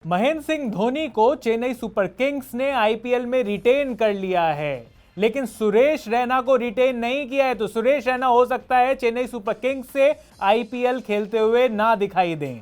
महेंद्र सिंह धोनी को Chennai super Kings ने IPL में रिटेन कर लिया है, लेकिन सुरेश रैना को रिटेन नहीं किया है। तो सुरेश रैना हो सकता है चेन्नई सुपर किंग्स से आईपीएल खेलते हुए ना दिखाई दें।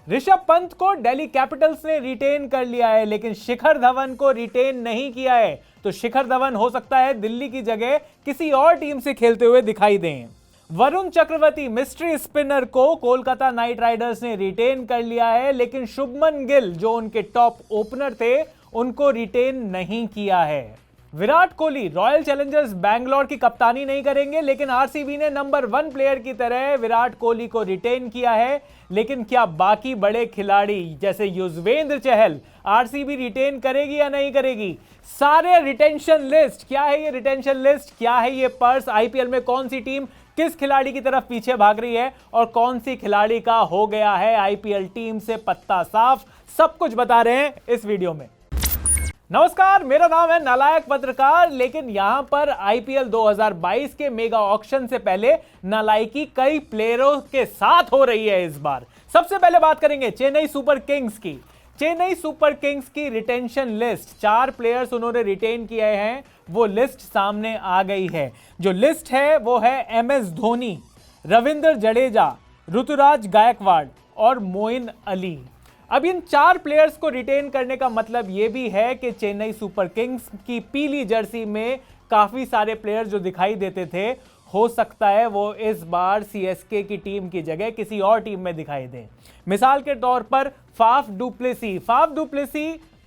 ऋषभ पंत को दिल्ली कैपिटल्स ने रिटेन कर लिया है, लेकिन शिखर धवन को रिटेन नहीं किया है। तो शिखर धवन हो सकता है दिल्ली की जगह किसी और टीम से खेलते हुए दिखाई दें। वरुण चक्रवर्ती मिस्ट्री स्पिनर को कोलकाता नाइट राइडर्स ने रिटेन कर लिया है, लेकिन शुभमन गिल जो उनके टॉप ओपनर थे उनको रिटेन नहीं किया है। विराट कोहली रॉयल चैलेंजर्स बैंगलोर की कप्तानी नहीं करेंगे, लेकिन आरसीबी ने नंबर 1 प्लेयर की तरह विराट कोहली को रिटेन किया है। लेकिन क्या बाकी बड़े खिलाड़ी जैसे युजवेंद्र चहल आरसीबी रिटेन करेगी या नहीं करेगी? सारे रिटेंशन लिस्ट क्या है, ये रिटेंशन लिस्ट क्या है, ये पर्स आईपीएल में कौन सी टीम किस खिलाड़ी की तरफ पीछे भाग रही है और कौन सी खिलाड़ी का हो गया है आईपीएल टीम से पत्ता साफ, सब कुछ बता रहे हैं इस वीडियो में। नमस्कार, मेरा नाम है नालायक पत्रकार। लेकिन यहां पर आईपीएल 2022 के मेगा ऑक्शन से पहले नालायकी कई प्लेयरों के साथ हो रही है इस बार। सबसे पहले बात करेंगे चेन्नई सुपर किंग्स की। चेन्नई सुपर किंग्स की रिटेंशन लिस्ट, 4 प्लेयर्स उन्होंने रिटेन किए हैं, वो लिस्ट सामने आ गई है। जो लिस्ट है वो है एमएस धोनी, रविंद्र जडेजा, ऋतुराज गायकवाड़ और मोइन अली। अब इन 4 प्लेयर्स को रिटेन करने का मतलब ये भी है कि चेन्नई सुपर किंग्स की पीली जर्सी में काफी सारे प्लेयर्स जो दिखाई देते थे, हो सकता है वो इस बार सीएसके की टीम की जगह किसी और टीम में दिखाई दें। मिसाल के तौर पर फाफ डुप्लेसी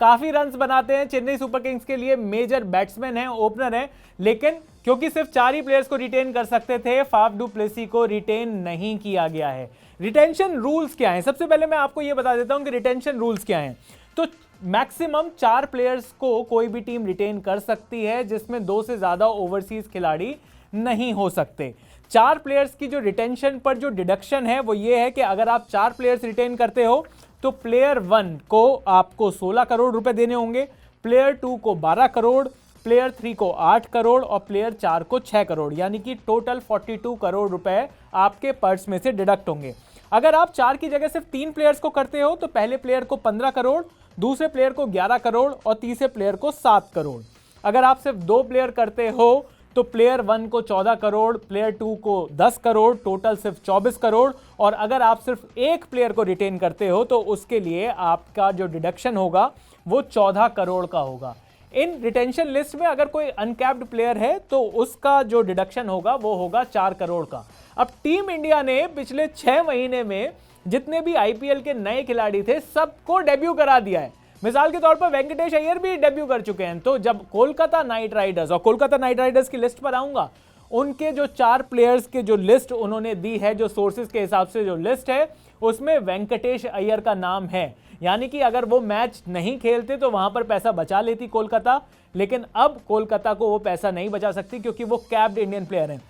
काफी रन्स बनाते हैं, चेन्नई सुपर किंग्स के लिए मेजर बैट्समैन हैं, ओपनर हैं, लेकिन क्योंकि सिर्फ 4 ही प्लेयर्स को रिटेन कर सकते थे, फाफ डुप्लेसी को रिटेन नहीं किया गया है। रिटेंशन रूल्स क्या हैं? सबसे पहले मैं आपको यह बता देता हूं कि रिटेंशन रूल्स क्या हैं। तो मैक्सिमम 4 प्लेयर्स को कोई भी टीम रिटेन कर सकती है, जिसमें 2 से ज्यादा ओवरसीज खिलाड़ी नहीं हो सकते। 4 प्लेयर्स की जो रिटेंशन पर जो डिडक्शन है वो ये है कि अगर आप 4 प्लेयर्स रिटेन करते हो तो प्लेयर 1 को आपको 16 करोड़ रुपए देने होंगे, प्लेयर 2 को 12 करोड़, प्लेयर 3 को 8 करोड़ और प्लेयर 4 को 6 करोड़, यानी कि टोटल 42 करोड़ रुपए आपके पर्स में से डिडक्ट होंगे। अगर आप 4 की जगह सिर्फ 3 प्लेयर्स को करते हो तो पहले प्लेयर को 15 करोड़, दूसरे प्लेयर को 11 करोड़ और तीसरे प्लेयर को 7 करोड़। अगर आप सिर्फ 2 प्लेयर करते हो तो प्लेयर 1 को 14 करोड़, प्लेयर 2 को 10 करोड़, टोटल सिर्फ 24 करोड़। और अगर आप सिर्फ एक प्लेयर को रिटेन करते हो तो उसके लिए आपका जो डिडक्शन होगा वो 14 करोड़ का होगा। इन रिटेंशन लिस्ट में अगर कोई अनकैप्ड प्लेयर है तो उसका जो डिडक्शन होगा वो होगा 4 करोड़ का। अब टीम इंडिया ने पिछले 6 महीने में जितने भी आईपीएल के नए खिलाड़ी थे सबको डेब्यू करा दिया है। मिसाल के तौर पर वेंकटेश अय्यर भी डेब्यू कर चुके हैं। तो जब कोलकाता नाइट राइडर्स, और कोलकाता नाइट राइडर्स की लिस्ट पर आऊंगा, उनके जो 4 प्लेयर्स के जो लिस्ट उन्होंने दी है, जो सोर्सेज के हिसाब से जो लिस्ट है, उसमें वेंकटेश अय्यर का नाम है। यानी कि अगर वो मैच नहीं खेलते तो वहां पर पैसा बचा लेती कोलकाता, लेकिन अब कोलकाता को वो पैसा नहीं बचा सकती क्योंकि वो कैप्ड इंडियन प्लेयर हैं।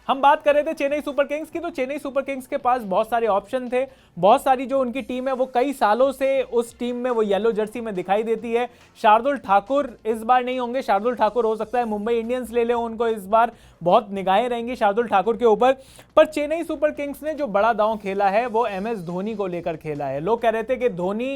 हम बात कर रहे थे चेन्नई सुपर किंग्स की, तो चेन्नई सुपर किंग्स के पास बहुत सारे ऑप्शन थे। बहुत सारी जो उनकी टीम है वो कई सालों से उस टीम में वो येलो जर्सी में दिखाई देती है। शार्दुल ठाकुर इस बार नहीं होंगे। शार्दुल ठाकुर हो सकता है मुंबई इंडियंस ले ले उनको, इस बार बहुत निगाहें रहेंगी शार्दुल ठाकुर के ऊपर। पर चेन्नई सुपर किंग्स ने जो बड़ा दांव खेला है वो एमएस धोनी को लेकर खेला है। लोग कह रहे थे कि धोनी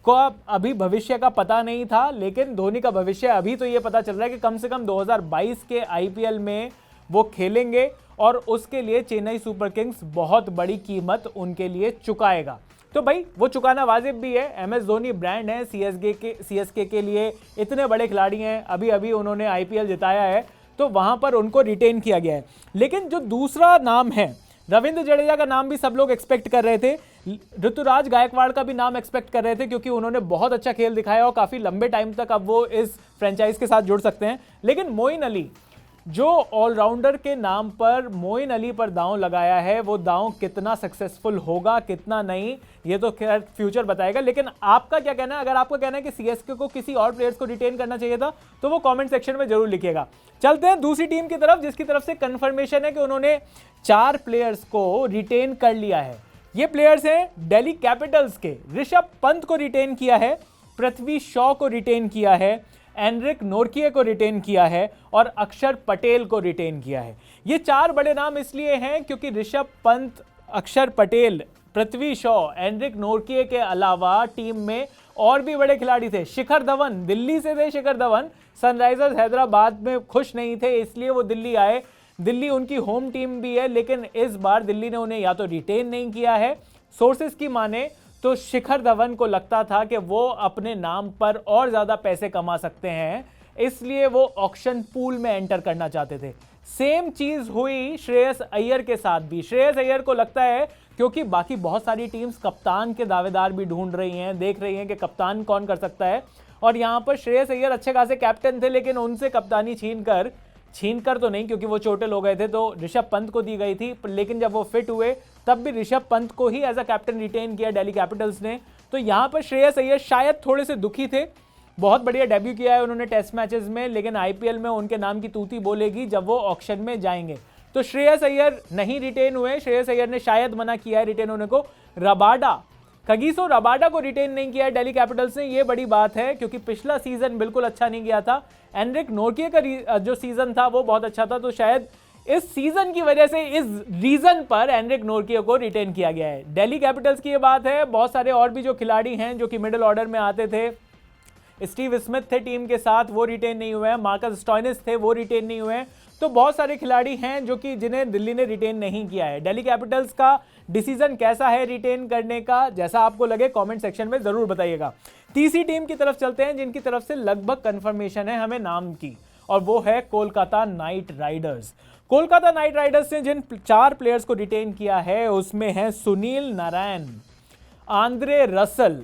को अभी भविष्य का पता नहीं था, लेकिन धोनी का भविष्य अभी तो ये पता चल रहा है कि कम से कम 2022 के आईपीएल में वो खेलेंगे और उसके लिए चेन्नई सुपर किंग्स बहुत बड़ी कीमत उनके लिए चुकाएगा। तो भाई वो चुकाना वाजिब भी है। एमएस धोनी ब्रांड है सीएसके के लिए, इतने बड़े खिलाड़ी हैं, अभी अभी उन्होंने आईपीएल जिताया है, तो वहां पर उनको रिटेन किया गया है। लेकिन जो दूसरा नाम है, रविंद्र जडेजा का नाम भी सब लोग एक्सपेक्ट कर रहे थे, ऋतुराज गायकवाड़ का भी नाम एक्सपेक्ट कर रहे थे, क्योंकि उन्होंने बहुत अच्छा खेल दिखाया और काफी लंबे टाइम तक अब वो इस फ्रेंचाइज के साथ जुड़ सकते हैं। लेकिन मोइन अली, जो ऑलराउंडर के नाम पर मोइन अली पर दांव लगाया है, वो दांव कितना सक्सेसफुल होगा कितना नहीं, ये तो खैर फ्यूचर बताएगा। लेकिन आपका क्या कहना है? अगर आपका कहना है कि सीएसके को किसी और प्लेयर्स को रिटेन करना चाहिए था तो वो कमेंट सेक्शन में जरूर लिखिएगा। चलते हैं दूसरी टीम की तरफ, जिसकी तरफ से कंफर्मेशन है कि उन्होंने 4 प्लेयर्स को रिटेन कर लिया है। ये प्लेयर्स हैं दिल्ली कैपिटल्स के। ऋषभ पंत को रिटेन किया है, पृथ्वी शॉ को रिटेन किया है, एनरिक नोर्किए को रिटेन किया है और अक्षर पटेल को रिटेन किया है। ये 4 बड़े नाम इसलिए हैं क्योंकि ऋषभ पंत, अक्षर पटेल, पृथ्वी शॉ, एनरिक नोर्किए के अलावा टीम में और भी बड़े खिलाड़ी थे। शिखर धवन दिल्ली से थे, शिखर धवन सनराइजर्स हैदराबाद में खुश नहीं थे, इसलिए वो दिल्ली आए। दिल्ली उनकी होम टीम भी है, लेकिन इस बार दिल्ली ने उन्हें या तो रिटेन नहीं किया है। सोर्सेस की माने तो शिखर धवन को लगता था कि वो अपने नाम पर और ज्यादा पैसे कमा सकते हैं, इसलिए वो ऑक्शन पूल में एंटर करना चाहते थे। सेम चीज हुई श्रेयस अय्यर के साथ भी। श्रेयस अय्यर को लगता है, क्योंकि बाकी बहुत सारी टीम्स कप्तान के दावेदार भी ढूंढ रही हैं, देख रही हैं कि कप्तान कौन कर सकता है, और यहां पर श्रेयस अय्यर अच्छे खासे कैप्टन थे, लेकिन उनसे कप्तानी छीनकर तो नहीं, क्योंकि वो चोटिल हो गए थे, तो ऋषभ पंत को दी गई थी। लेकिन जब वो फिट हुए तब भी ऋषभ पंत को ही एज अ कैप्टन रिटेन किया दिल्ली कैपिटल्स ने। तो यहां पर श्रेयस अय्यर शायद थोड़े से दुखी थे। बहुत बढ़िया डेब्यू किया है उन्होंने टेस्ट मैचेस में, लेकिन आईपीएल में उनके नाम की तूती बोलेगी जब वो ऑक्शन में जाएंगे। तो श्रेयस अय्यर नहीं रिटेन हुए। श्रेयस अय्यर ने शायद मना किया है रिटेन होने को। कगिसो रबाडा को रिटेन नहीं किया है दिल्ली कैपिटल्स ने, ये बड़ी बात है, क्योंकि पिछला सीजन बिल्कुल अच्छा नहीं गया था। एनरिक नोर्किए का जो सीजन था वो बहुत अच्छा था, तो शायद इस सीजन की वजह से, इस रीजन पर एनरिक नोर्किए को रिटेन किया गया है। दिल्ली कैपिटल्स की ये बात है। बहुत सारे और भी जो खिलाड़ी हैं जो कि मिडिल ऑर्डर में आते थे, स्टीव स्मिथ थे टीम के साथ, वो रिटेन नहीं हुए हैं। मार्कस स्टोइनिस थे, वो रिटेन नहीं हुए हैं। तो बहुत सारे खिलाड़ी हैं जो कि जिन्हें दिल्ली ने रिटेन नहीं किया है। दिल्ली कैपिटल्स का डिसीजन कैसा है रिटेन करने का, जैसा आपको लगे कमेंट सेक्शन में जरूर बताइएगा। तीसरी टीम की तरफ चलते हैं जिनकी तरफ से लगभग कंफर्मेशन है हमें नाम की, और वो है Kolkata night Riders. Kolkata night Riders ने जिन 4 प्लेयर्स को रिटेन किया है उसमें है सुनील नारायण, आंद्रे रसल,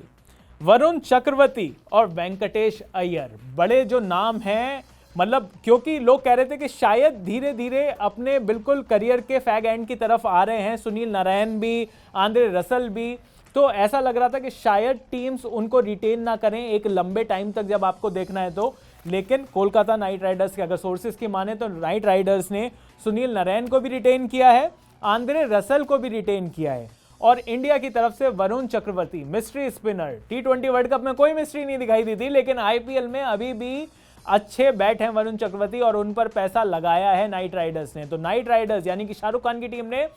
वरुण चक्रवर्ती और वेंकटेश अय्यर। बड़े जो नाम हैं, मतलब क्योंकि लोग कह रहे थे कि शायद धीरे धीरे अपने बिल्कुल करियर के फैग एंड की तरफ आ रहे हैं, सुनील नारायण भी, आंद्रे रसल भी, तो ऐसा लग रहा था कि शायद टीम्स उनको रिटेन ना करें एक लंबे टाइम तक जब आपको देखना है तो। लेकिन कोलकाता नाइट राइडर्स के अगर सोर्सेज की माने तो नाइट राइडर्स ने सुनील नारायण को भी रिटेन किया है, आंद्रे रसल को भी रिटेन किया है, और इंडिया की तरफ से वरुण चक्रवर्ती, मिस्ट्री स्पिनर। टी20 वर्ल्ड कप में कोई मिस्ट्री नहीं दिखाई दी थी, लेकिन आईपीएल में अभी भी अच्छे बैट हैं वरुण चक्रवर्ती, और उन पर पैसा लगाया है नाइट राइडर्स ने। तो नाइट राइडर्स यानी कि शाहरुख खान की टीम ने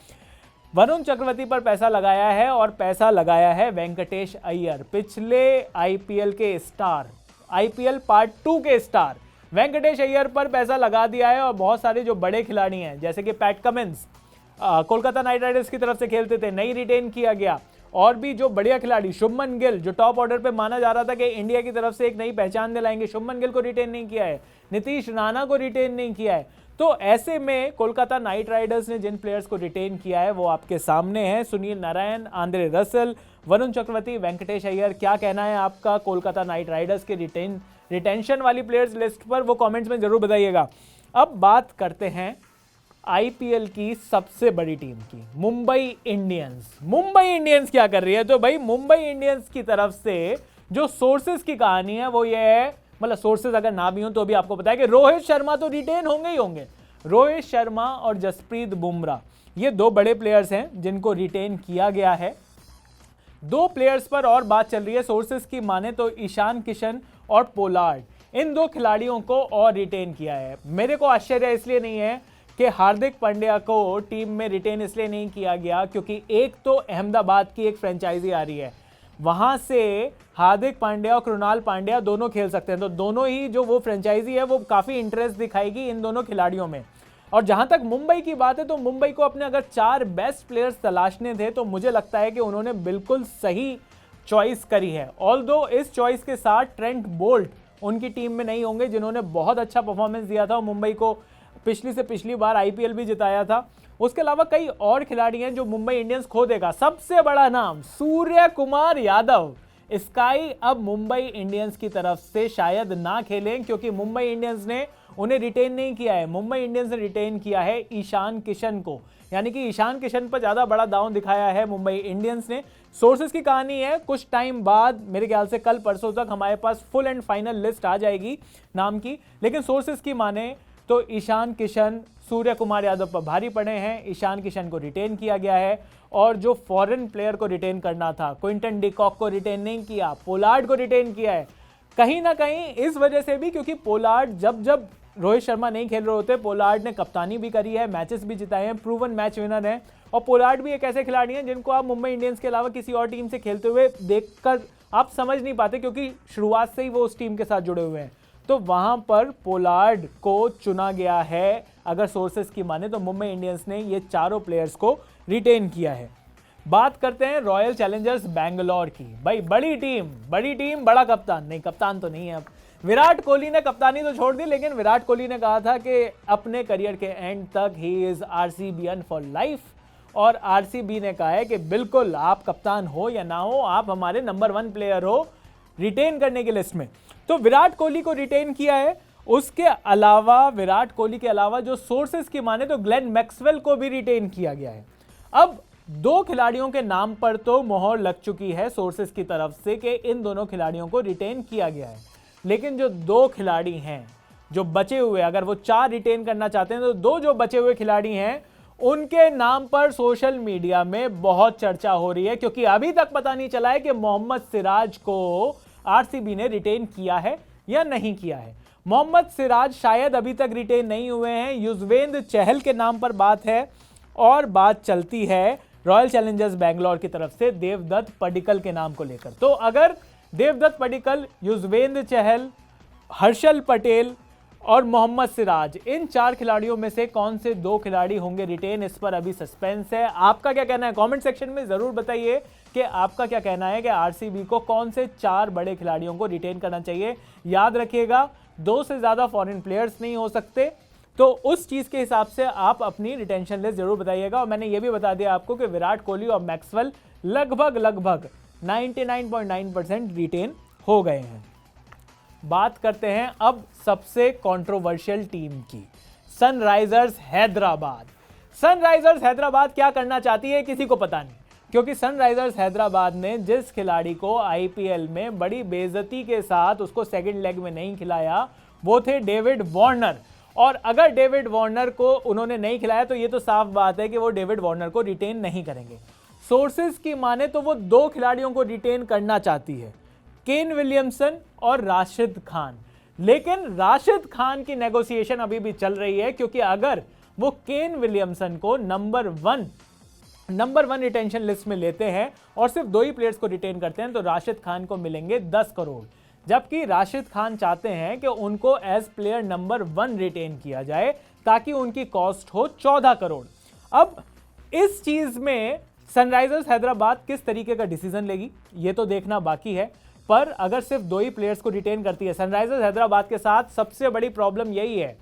वरुण चक्रवर्ती पर पैसा लगाया है, और पैसा लगाया है वेंकटेश अय्यर, पिछले आईपीएल के स्टार, आईपीएल पार्ट 2 के स्टार वेंकटेश अय्यर पर पैसा लगा दिया है। और बहुत सारे जो बड़े खिलाड़ी हैं जैसे कि PAT Cummins Kolkata night Riders की तरफ से खेलते थे, नहीं रिटेन किया गया। और भी जो बढ़िया खिलाड़ी, शुभमन गिल जो टॉप ऑर्डर पे माना जा रहा था कि इंडिया की तरफ से एक नई पहचान दिलाएंगे, शुभमन गिल को रिटेन नहीं किया है, नीतीश राणा को रिटेन नहीं किया है। तो ऐसे में कोलकाता नाइट राइडर्स ने जिन प्लेयर्स को रिटेन किया है वो आपके सामने है, सुनील नारायण, आंद्रे रसल, वरुण चक्रवर्ती, वेंकटेश अय्यर। क्या कहना है आपका कोलकाता नाइट राइडर्स के रिटेंशन वाली प्लेयर्स लिस्ट पर, वो कमेंट्स में जरूर बताइएगा। अब बात करते हैं आईपीएल की सबसे बड़ी टीम की, मुंबई इंडियंस। मुंबई इंडियंस क्या कर रही है? तो भाई मुंबई इंडियंस की तरफ से जो सोर्सेज की कहानी है वो ये है, मतलब सोर्सेज अगर ना भी हो तो भी आपको पता है कि रोहित शर्मा तो रिटेन होंगे ही होंगे। रोहित शर्मा और जसप्रीत बुमराह, ये 2 बड़े प्लेयर्स हैं जिनको रिटेन किया गया है। 2 प्लेयर्स पर और बात चल रही है सोर्सेज की माने तो, ईशान किशन और पोलार्ड, इन 2 खिलाड़ियों को और रिटेन किया है। मेरे को आश्चर्य इसलिए नहीं है कि हार्दिक पांड्या को टीम में रिटेन इसलिए नहीं किया गया क्योंकि एक तो अहमदाबाद की एक फ्रेंचाइजी आ रही है, वहां से हार्दिक पांड्या और कृणाल पांड्या दोनों खेल सकते हैं, तो दोनों ही जो वो फ्रेंचाइजी है वो काफी इंटरेस्ट दिखाएगी इन दोनों खिलाड़ियों में। और जहां तक मुंबई की बात है तो मुंबई को अपने अगर 4 बेस्ट प्लेयर्स तलाशने थे तो मुझे लगता है कि उन्होंने बिल्कुल सही चॉइस करी है। ऑल्दो इस चॉइस के साथ ट्रेंट बोल्ट उनकी टीम में नहीं होंगे, जिन्होंने बहुत अच्छा परफॉर्मेंस दिया था और मुंबई को पिछली से पिछली बार आईपीएल भी जिताया था। उसके अलावा कई और खिलाड़ी हैं जो मुंबई इंडियंस खो देगा। सबसे बड़ा नाम सूर्य कुमार यादव, स्काई अब मुंबई इंडियंस की तरफ से शायद ना खेलें क्योंकि मुंबई इंडियंस ने उन्हें रिटेन नहीं किया है। मुंबई इंडियंस ने रिटेन किया है ईशान किशन को, यानी कि ईशान किशन पर ज्यादा बड़ा दांव दिखाया है मुंबई इंडियंस ने। सोर्सेज की कहानी है, कुछ टाइम बाद मेरे ख्याल से कल परसों तक हमारे पास फुल एंड फाइनल लिस्ट आ जाएगी नाम की, लेकिन सोर्सेज की माने तो ईशान किशन सूर्य कुमार यादव पर भारी पड़े हैं। ईशान किशन को रिटेन किया गया है और जो फॉरेन प्लेयर को रिटेन करना था, क्विंटन डिकॉक को रिटेन नहीं किया, पोलार्ड को रिटेन किया है। कहीं ना कहीं इस वजह से भी क्योंकि पोलार्ड जब रोहित शर्मा नहीं खेल रहे होते, पोलार्ड ने कप्तानी भी करी है, मैचेस भी जिताए हैं, प्रूवन मैच विनर है। और पोलार्ड भी एक ऐसे खिलाड़ी हैं जिनको आप मुंबई इंडियंस के अलावा किसी और टीम से खेलते हुए देखकर आप समझ नहीं पाते क्योंकि शुरुआत से ही वो उस टीम के साथ जुड़े हुए हैं। तो वहां पर पोलार्ड को चुना गया है। अगर सोर्सेस की माने तो मुंबई इंडियंस ने ये चारों प्लेयर्स को रिटेन किया है। बात करते हैं रॉयल चैलेंजर्स बैंगलोर की। भाई बड़ी टीम बड़ा कप्तान, नहीं कप्तान तो नहीं है अब। विराट कोहली ने कप्तानी तो छोड़ दी, लेकिन विराट कोहली ने कहा था कि अपने करियर के एंड तक ही इज आरसीबीएन फॉर लाइफ, और आरसीबी ने कहा है कि बिल्कुल आप कप्तान हो या ना हो, आप हमारे नंबर 1 प्लेयर हो रिटेन करने की लिस्ट में। तो विराट कोहली को रिटेन किया है। उसके अलावा विराट कोहली के अलावा जो सोर्सेस की माने तो ग्लेन मैक्सवेल को भी रिटेन किया गया है। अब 2 खिलाड़ियों के नाम पर तो मोहर लग चुकी है सोर्सेस की तरफ से कि इन दोनों खिलाड़ियों को रिटेन किया गया है, लेकिन जो 2 खिलाड़ी हैं जो बचे हुए, अगर वो 4 रिटेन करना चाहते हैं तो 2 जो बचे हुए खिलाड़ी हैं उनके नाम पर सोशल मीडिया में बहुत चर्चा हो रही है, क्योंकि अभी तक पता नहीं चला है कि मोहम्मद सिराज को आरसीबी ने रिटेन किया है या नहीं किया है। मोहम्मद सिराज शायद अभी तक रिटेन नहीं हुए हैं। युजवेंद्र चहल के नाम पर बात है, और बात चलती है रॉयल चैलेंजर्स बैंगलोर की तरफ से देवदत्त पडिक्कल के नाम को लेकर। तो अगर देवदत्त पडिक्कल, युजवेंद्र चहल, हर्षल पटेल और मोहम्मद सिराज, इन 4 खिलाड़ियों में से कौन से 2 खिलाड़ी होंगे रिटेन, इस पर अभी सस्पेंस है। आपका क्या कहना है कमेंट सेक्शन में जरूर बताइए कि आपका क्या कहना है कि आरसीबी को कौन से 4 बड़े खिलाड़ियों को रिटेन करना चाहिए। याद रखिएगा 2 से ज्यादा फॉरेन प्लेयर्स नहीं हो सकते, तो उस चीज के हिसाब से आप अपनी रिटेंशन लिस्ट जरूर बताइएगा। और मैंने ये भी बता दिया आपको कि विराट कोहली और मैक्सवेल लगभग 99.9% रिटेन हो गए हैं। बात करते हैं अब सबसे कंट्रोवर्शियल टीम की, सनराइजर्स हैदराबाद। सनराइजर्स हैदराबाद क्या करना चाहती है किसी को पता नहीं, क्योंकि सनराइजर्स हैदराबाद ने जिस खिलाड़ी को आईपीएल में बड़ी बेइज्जती के साथ उसको सेकंड लेग में नहीं खिलाया वो थे डेविड वार्नर। और अगर डेविड वार्नर को उन्होंने नहीं खिलाया तो ये तो साफ बात है कि वो डेविड वार्नर को रिटेन नहीं करेंगे। सोर्सेज की माने तो वो 2 खिलाड़ियों को रिटेन करना चाहती है, केन विलियमसन और राशिद खान। लेकिन राशिद खान की नेगोशिएशन अभी भी चल रही है, क्योंकि अगर वो केन विलियमसन को नंबर 1 रिटेंशन लिस्ट में लेते हैं और सिर्फ 2 ही प्लेयर्स को रिटेन करते हैं तो राशिद खान को मिलेंगे 10 करोड़, जबकि राशिद खान चाहते हैं कि उनको एज प्लेयर नंबर 1 रिटेन किया जाए ताकि उनकी कॉस्ट हो 14 करोड़। अब इस चीज में सनराइजर्स हैदराबाद किस तरीके का डिसीजन लेगी ये तो देखना बाकी है, पर अगर सिर्फ 2 ही प्लेयर्स को रिटेन करती है सनराइजर्स हैदराबाद के साथ सबसे बड़ी प्रॉब्लम यही है,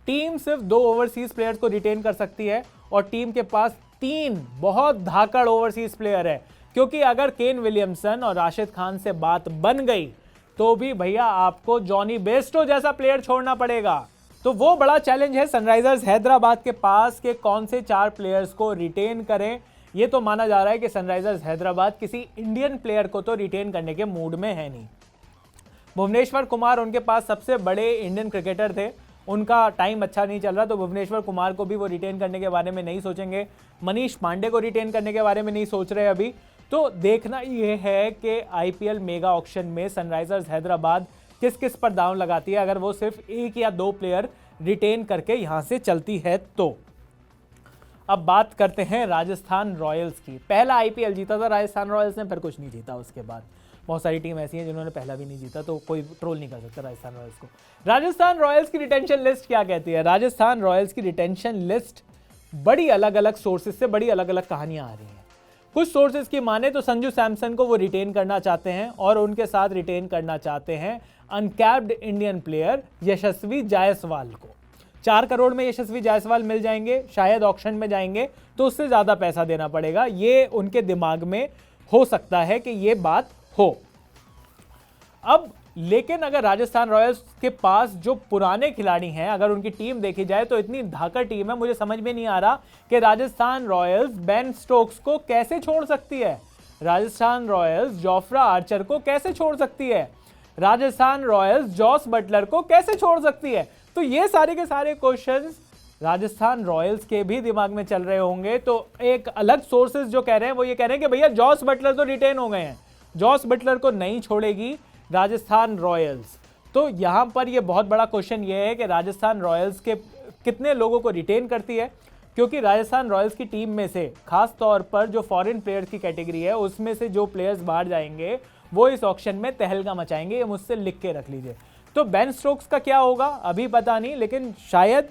टीम सिर्फ 2 ओवरसीज प्लेयर्स को रिटेन कर सकती है और टीम के पास 3 बहुत धाकड़ ओवरसीज प्लेयर है, क्योंकि अगर केन विलियमसन और राशिद खान से बात बन गई तो भी भैया आपको जॉनी बेस्टो जैसा प्लेयर छोड़ना पड़ेगा। तो वो बड़ा चैलेंज है सनराइजर्स हैदराबाद के पास कि कौन से 4 प्लेयर्स को रिटेन करें। ये तो माना जा रहा है कि सनराइजर्स हैदराबाद किसी इंडियन प्लेयर को तो रिटेन करने के मूड में है नहीं। भुवनेश्वर कुमार उनके पास सबसे बड़े इंडियन क्रिकेटर थे, उनका टाइम अच्छा नहीं चल रहा, तो भुवनेश्वर कुमार को भी वो रिटेन करने के बारे में नहीं सोचेंगे। मनीष पांडे को रिटेन करने के बारे में नहीं सोच रहे अभी। तो देखना यह है कि आईपीएल मेगा ऑक्शन में सनराइजर्स हैदराबाद किस किस पर दांव लगाती है, अगर वो सिर्फ 1 या 2 प्लेयर रिटेन करके यहां से चलती है तो। अब बात करते हैं राजस्थान रॉयल्स की। पहला आईपीएल जीता था राजस्थान रॉयल्स ने, फिर कुछ नहीं जीता उसके बाद। बहुत सारी टीम ऐसी हैं जिन्होंने पहला भी नहीं जीता, तो कोई ट्रोल नहीं कर सकता राजस्थान रॉयल्स को। राजस्थान रॉयल्स की रिटेंशन लिस्ट क्या कहती है? राजस्थान रॉयल्स की रिटेंशन लिस्ट बड़ी अलग अलग सोर्सेज से बड़ी अलग अलग कहानियां आ रही हैं। कुछ सोर्सेज की माने तो संजू सैमसन को वो रिटेन करना चाहते हैं और उनके साथ रिटेन करना चाहते हैं अनकैप्ड इंडियन प्लेयर यशस्वी जायसवाल को। 4 करोड़ में यशस्वी जायसवाल मिल जाएंगे, शायद ऑक्शन में जाएंगे तो उससे ज्यादा पैसा देना पड़ेगा, ये उनके दिमाग में हो सकता है कि ये बात हो। अब लेकिन अगर राजस्थान रॉयल्स के पास जो पुराने खिलाड़ी हैं, अगर उनकी टीम देखी जाए तो इतनी धाकड़ टीम है, मुझे समझ में नहीं आ रहा कि राजस्थान रॉयल्स बेन स्टोक्स को कैसे छोड़ सकती है, राजस्थान रॉयल्स जोफ्रा आर्चर को कैसे छोड़ सकती है, राजस्थान रॉयल्स जॉस बटलर को कैसे छोड़ सकती है। तो ये सारे के सारे क्वेश्चंस राजस्थान रॉयल्स के भी दिमाग में चल रहे होंगे। तो एक अलग सोर्सेज जो कह रहे हैं वो ये कह रहे हैं कि भैया जॉस बटलर तो रिटेन हो गए हैं, जॉस बटलर को नहीं छोड़ेगी राजस्थान रॉयल्स। तो यहां पर ये बहुत बड़ा क्वेश्चन ये है कि राजस्थान रॉयल्स के कितने लोगों को रिटेन करती है, क्योंकि राजस्थान रॉयल्स की टीम में से खास तौर पर जो फॉरेन प्लेयर्स की कैटेगरी है उसमें से जो प्लेयर्स बाहर जाएंगे वो इस ऑक्शन में तहलका मचाएंगे, ये मुझसे लिख के रख लीजिए। तो बेन स्टोक्स का क्या होगा अभी पता नहीं, लेकिन शायद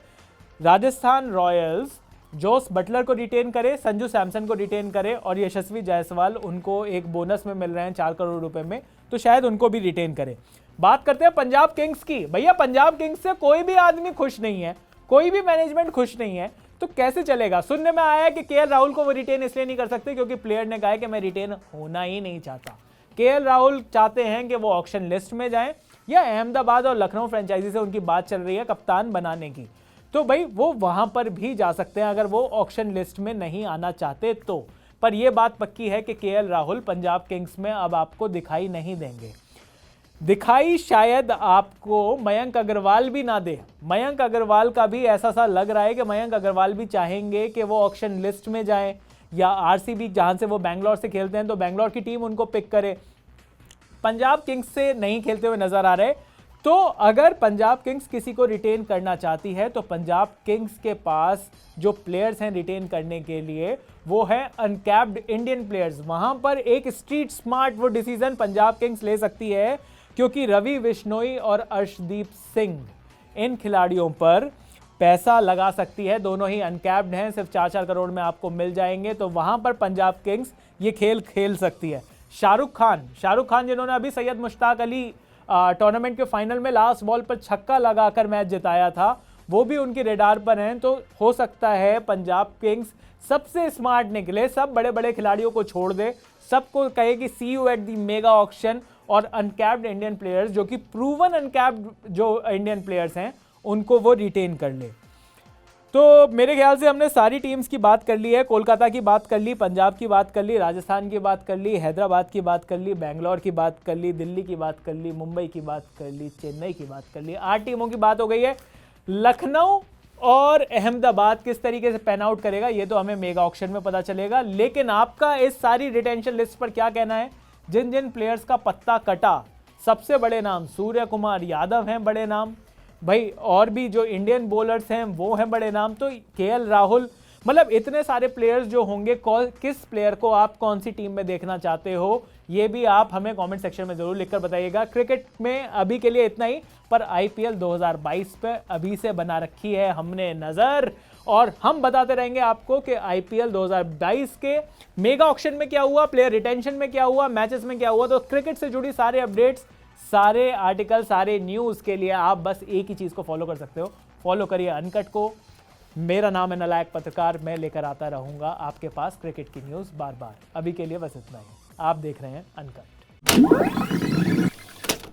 राजस्थान रॉयल्स जोस बटलर को रिटेन करे, संजू सैमसन को रिटेन करे और यशस्वी जायसवाल उनको एक बोनस में मिल रहे हैं 4 करोड़ रुपए में, तो शायद उनको भी रिटेन करे। बात करते हैं पंजाब किंग्स की। भैया पंजाब किंग्स से कोई भी आदमी खुश नहीं है, कोई भी मैनेजमेंट खुश नहीं है, तो कैसे चलेगा। सुनने में आया है कि केएल राहुल को वो रिटेन इसलिए नहीं कर सकते क्योंकि प्लेयर ने कहा है कि मैं रिटेन होना ही नहीं चाहता। केएल राहुल चाहते हैं कि वो ऑक्शन लिस्ट में जाएं, या अहमदाबाद और लखनऊ फ्रेंचाइजी से उनकी बात चल रही है कप्तान बनाने की, तो भाई वो वहां पर भी जा सकते हैं अगर वो ऑक्शन लिस्ट में नहीं आना चाहते तो। पर यह बात पक्की है कि केएल राहुल पंजाब किंग्स में अब आपको दिखाई नहीं देंगे। दिखाई शायद आपको मयंक अग्रवाल भी ना दे। मयंक अग्रवाल का भी ऐसा सा लग रहा है कि मयंक अग्रवाल भी चाहेंगे कि वो ऑक्शन लिस्ट में जाएं, या आरसीबी जहां से वो बैंगलोर से खेलते हैं तो बैंगलोर की टीम उनको पिक करे। पंजाब किंग्स से नहीं खेलते हुए नजर आ रहे। तो अगर पंजाब किंग्स किसी को रिटेन करना चाहती है तो पंजाब किंग्स के पास जो प्लेयर्स हैं रिटेन करने के लिए वो है अनकैप्ड इंडियन प्लेयर्स। वहां पर एक स्ट्रीट स्मार्ट वो डिसीजन पंजाब किंग्स ले सकती है, क्योंकि रवि बिश्नोई और अर्शदीप सिंह इन खिलाड़ियों पर पैसा लगा सकती है। दोनों ही अनकैप्ड हैं, सिर्फ 4-4 करोड़ में आपको मिल जाएंगे, तो वहां पर पंजाब किंग्स ये खेल खेल सकती है। शाहरुख खान जिन्होंने अभी सैयद मुश्ताक अली टूर्नामेंट के फाइनल में लास्ट बॉल पर छक्का लगाकर मैच जिताया था, वो भी उनकी रेडार पर हैं। तो हो सकता है पंजाब किंग्स सबसे स्मार्ट निकले, सब बड़े बड़े खिलाड़ियों को छोड़ दे, सबको कहे कि see you at the mega auction, और अनकैप्ड इंडियन प्लेयर्स जो कि प्रूवन अनकैप्ड जो इंडियन प्लेयर्स हैं उनको वो रिटेन कर ले। तो मेरे ख्याल से हमने सारी टीम्स की बात कर ली है। कोलकाता की बात कर ली, पंजाब की बात कर ली, राजस्थान की बात कर ली, हैदराबाद की बात कर ली, बेंगलोर की बात कर ली, दिल्ली की बात कर ली, मुंबई की बात कर ली, चेन्नई की बात कर ली। 8 टीमों की बात हो गई है। लखनऊ और अहमदाबाद किस तरीके से पैन आउट करेगा ये तो हमें मेगा ऑक्शन में पता चलेगा। लेकिन आपका इस सारी रिटेंशन लिस्ट पर क्या कहना है? जिन जिन प्लेयर्स का पत्ता कटा, सबसे बड़े नाम सूर्य कुमार यादव हैं, बड़े नाम भाई, और भी जो इंडियन बॉलर्स हैं वो हैं बड़े नाम। तो केएल राहुल, मतलब इतने सारे प्लेयर्स जो होंगे, किस प्लेयर को आप कौन सी टीम में देखना चाहते हो ये भी आप हमें कमेंट सेक्शन में जरूर लिखकर बताइएगा। क्रिकेट में अभी के लिए इतना ही, पर आईपीएल 2022 पे अभी से बना रखी है हमने नजर, और हम बताते रहेंगे आपको कि आईपीएल 2022 के मेगा ऑक्शन में क्या हुआ, प्लेयर रिटेंशन में क्या हुआ, मैचेस में क्या हुआ। तो क्रिकेट से जुड़ी सारे अपडेट्स, सारे आर्टिकल, सारे न्यूज़ के लिए आप बस एक ही चीज़ को फॉलो कर सकते हो, फॉलो करिए अनकट को। मेरा नाम है नालायक पत्रकार, मैं लेकर आता रहूँगा आपके पास क्रिकेट की न्यूज़ बार बार। अभी के लिए बस इतना ही। आप देख रहे हैं अनकट।